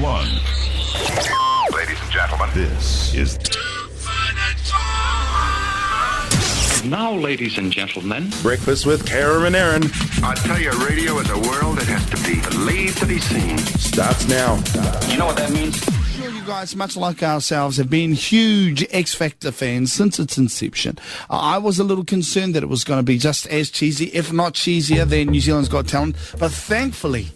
one. Ladies and gentlemen, This is Now, ladies and gentlemen, Breakfast with Kara and Aaron. I tell you, radio is a world that has to be believed to be seen. Starts now. you know what that means? Sure, you guys, much like ourselves, have been huge XFactor fans since its inception. I was a little concerned that it was going to be just as cheesy, if not cheesier, than New Zealand's Got Talent. But thankfully,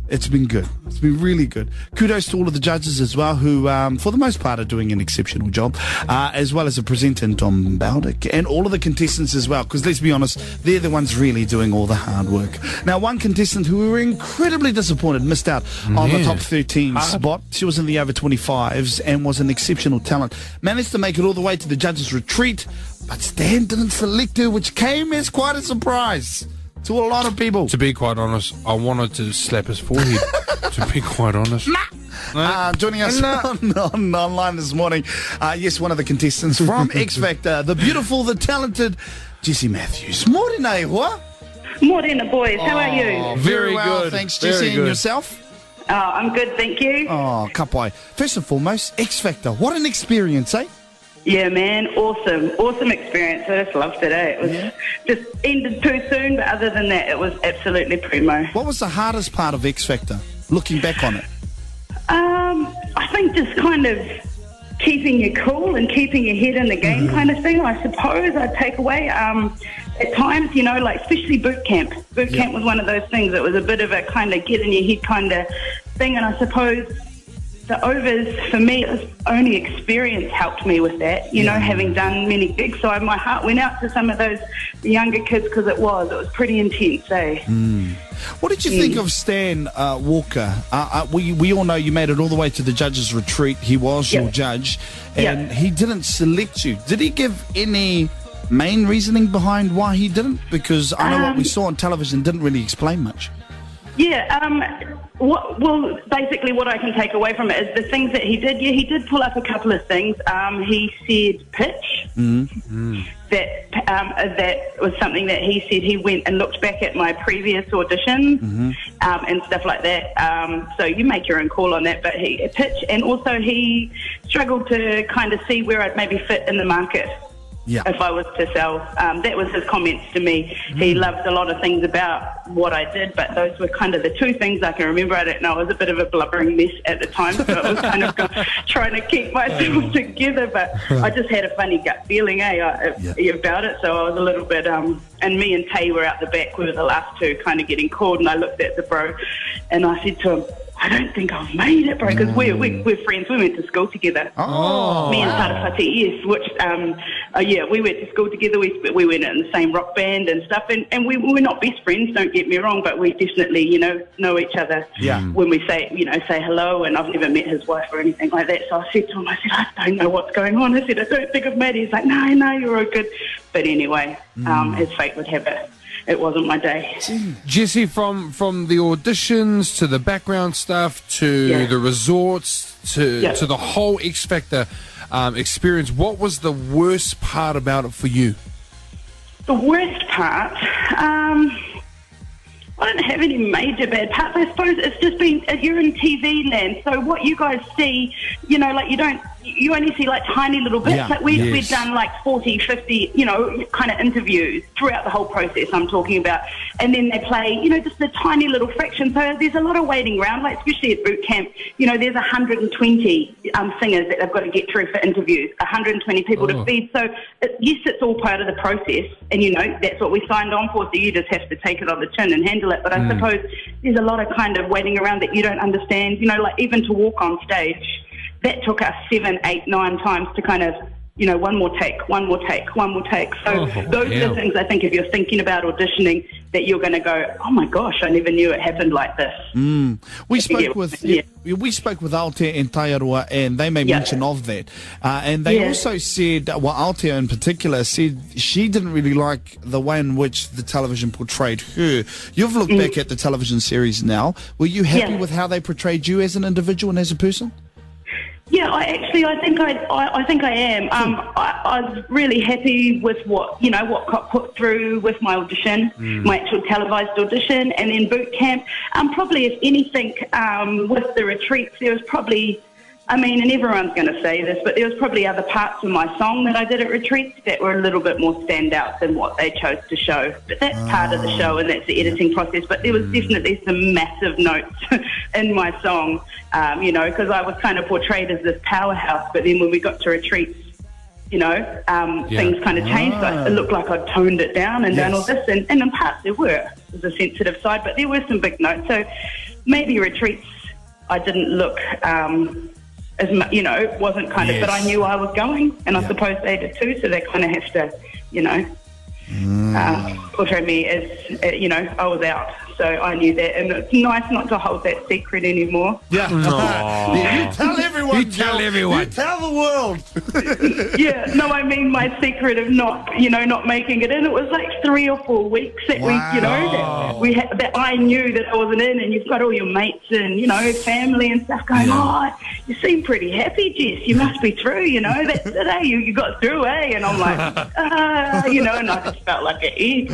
it's been good. It's been really good. Kudos to all of the judges as well, who, for the most part, are doing an exceptional job, as well as the presenter, Tom Baldick, and all of the contestants as well, because let's be honest, they're the ones really doing all the hard work. Now, one contestant who we were incredibly disappointed missed out on the top 13 spot. She was in the over 25s and was an exceptional talent. Managed to make it all the way to the judges' retreat, but Stan didn't select her, which came as quite a surprise to a lot of people. To be quite honest, I wanted to slap his forehead. To be quite honest. Joining us on online this morning, yes, one of the contestants from XFactor, the beautiful, the talented Jessie Matthews. Morena, what? Morena, boys. How are you? Very well, good. thanks, Very Jessie. And good. yourself? I'm good, thank you. Oh, kapai. First and foremost, XFactor. What an experience, eh? Yeah, man. Awesome experience. I just loved it, eh? It was just ended too soon, but other than that, it was absolutely primo. What was the hardest part of XFactor, looking back on it? I think just kind of keeping your cool and keeping your head in the game kind of thing, I suppose I'd take away. At times, you know, like especially boot camp. Boot camp was one of those things that was a bit of a kind of get in your head kind of thing, and I suppose the overs, for me, it was only experience helped me with that, you know, having done many gigs. So my heart went out to some of those younger kids because it was pretty intense, eh? What did you think of Stan Walker? We all know you made it all the way to the judges' retreat. He was your judge, and he didn't select you. Did he give any main reasoning behind why he didn't? Because I know what we saw on television didn't really explain much. Well, basically what I can take away from it is the things that he did. Yeah, he did pull up a couple of things. He said pitch. That was something that he said. He went and looked back at my previous auditions and stuff like that. So you make your own call on that. But he pitch, and also he struggled to kind of see where I'd maybe fit in the market. Yeah. If I was to sell. That was his comments to me. He loved a lot of things about what I did, but those were kind of the two things I can remember. I don't know, I was a bit of a blubbering mess at the time, so I was kind of trying to keep myself together, but I just had a funny gut feeling about it, so I was a little bit, and me and Tay were out the back, we were the last two kind of getting called, and I looked at the bro, and I said to him, I don't think I've made it, bro, because we're friends. We went to school together. Oh, me and Tarapati, yes, which, we went to school together. We went in the same rock band and stuff, and we're not best friends, don't get me wrong, but we definitely, you know each other when we say hello, and I've never met his wife or anything like that, so I said to him, I don't know what's going on. I said, I don't think I've made it. He's like, no, you're all good. But anyway, as fate would have it, it wasn't my day. Jessie, from the auditions to the background stuff to the resorts to the whole XFactor experience, what was the worst part about it for you? The worst part? I don't have any major bad parts. I suppose it's just been, you're in TV land, so what you guys see, you know, like you only see like tiny little bits. Like we've done like 40, 50, you know, kind of interviews throughout the whole process I'm talking about. And then they play, you know, just the tiny little fraction. So there's a lot of waiting around, like especially at boot camp, you know, there's 120 singers that they've got to get through for interviews, 120 people to feed. So yes, it's all part of the process. And, you know, that's what we signed on for. So you just have to take it on the chin and handle it. But I suppose there's a lot of kind of waiting around that you don't understand, you know, like even to walk on stage. That took us 7, 8, 9 times to kind of, you know, one more take. So those are the things I think if you're thinking about auditioning that you're going to go, oh my gosh, I never knew it happened like this. We spoke with Aotea and Taiaroa, and they made mention of that. And they also said, well, Aotea in particular said she didn't really like the way in which the television portrayed her. You've looked back at the television series now. Were you happy with how they portrayed you as an individual and as a person? Yeah, I think I am. I was really happy with what got put through with my audition, my actual televised audition, and then boot camp. Probably, if anything, with the retreats, there was probably, and everyone's going to say this, but there was probably other parts of my song that I did at retreats that were a little bit more standout than what they chose to show. But that's part of the show, and that's the editing process. But there was definitely some massive notes in my song, because I was kind of portrayed as this powerhouse. But then when we got to retreats, things kind of changed. So it looked like I'd toned it down and done all this. And in parts there was a sensitive side, but there were some big notes. So maybe retreats, I didn't look... as much, wasn't kind of, but I knew I was going, and I suppose they did too, so they kind of have to, portray me as, I was out. So I knew that, and it's nice not to hold that secret anymore. Yeah. You tell everyone. You tell everyone. You tell the world. Yeah, no, I mean my secret of not making it in. It was like 3 or 4 weeks that that I knew that I wasn't in, and you've got all your mates and, family and stuff going, you seem pretty happy, Jess. You must be through, that's the day you got through, eh? And I'm like, and I just felt like an egg.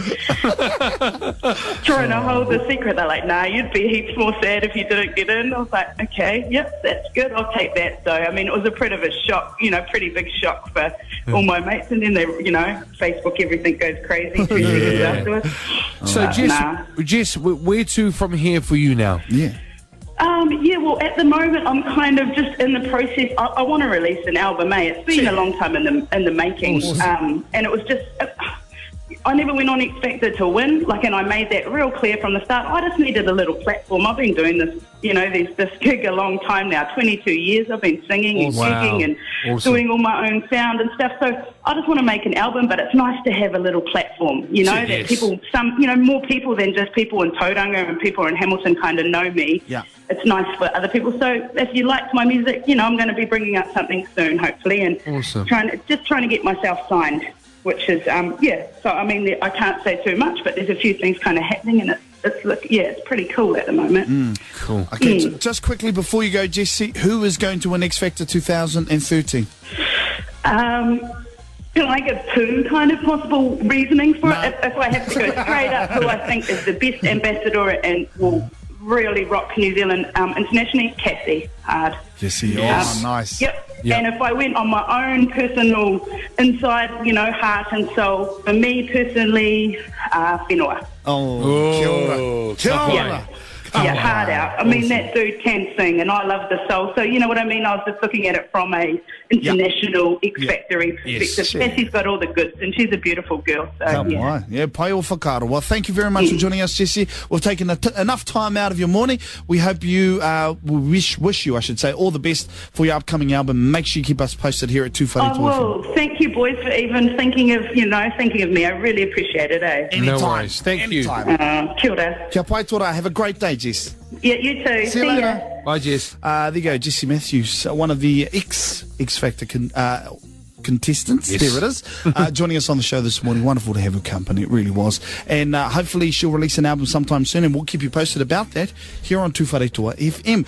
Trying to hold the secret. They're like, nah, you'd be heaps more sad if you didn't get in. I was like, okay, yep, that's good. I'll take that. So, it was a pretty big shock, pretty big shock for all my mates. And then they, Facebook, everything goes crazy 2 seconds afterwards. So, Jess, where to from here for you now? Yeah. Well, at the moment, I'm kind of just in the process. I want to release an album, It's been a long time in the making. Awesome. And it was just... I never went on XFactor to win, and I made that real clear from the start. I just needed a little platform. I've been doing this, this gig a long time now, 22 years. I've been singing and gigging and doing all my own sound and stuff. So I just want to make an album, but it's nice to have a little platform, that people, more people than just people in Tauranga and people in Hamilton kind of know me. Yeah. It's nice for other people. So if you liked my music, I'm going to be bringing out something soon, hopefully, and trying to get myself signed. Which is, so I can't say too much, but there's a few things kind of happening, and it's pretty cool at the moment. Cool. Okay, just quickly before you go, Jessie, who is going to win XFactor 2013? Can I give 2 kind of possible reasonings for it? If I have to go straight up, who I think is the best ambassador and will really rock New Zealand internationally, Cassie Hard. Jessie, nice. Yep. And if I went on my own personal inside, heart and soul, for me personally, Whenua. Kia ora. Hard out. That dude can sing, and I love the soul. So, you know what I mean? I was just looking at it from a international X-Factory perspective. Cassie's got all the goods, and she's a beautiful girl. So, pai o whakaaro. Well, thank you very much for joining us, Jessie. We've taken enough time out of your morning. We hope you, wish you, I should say, all the best for your upcoming album. Make sure you keep us posted here at 242. Well, thank you, boys, for even thinking of me. I really appreciate it, Anytime. No worries. Thank you. Kia ora. Kia pai tora. Have a great day, Jess. Yeah, you too. See you later. Bye, Jess. There you go, Jessie Matthews, one of the X-Factor contestants. Yes. There it is. Joining us on the show this morning. Wonderful to have her company. It really was. And hopefully she'll release an album sometime soon, and we'll keep you posted about that here on Tūwhare Toa FM.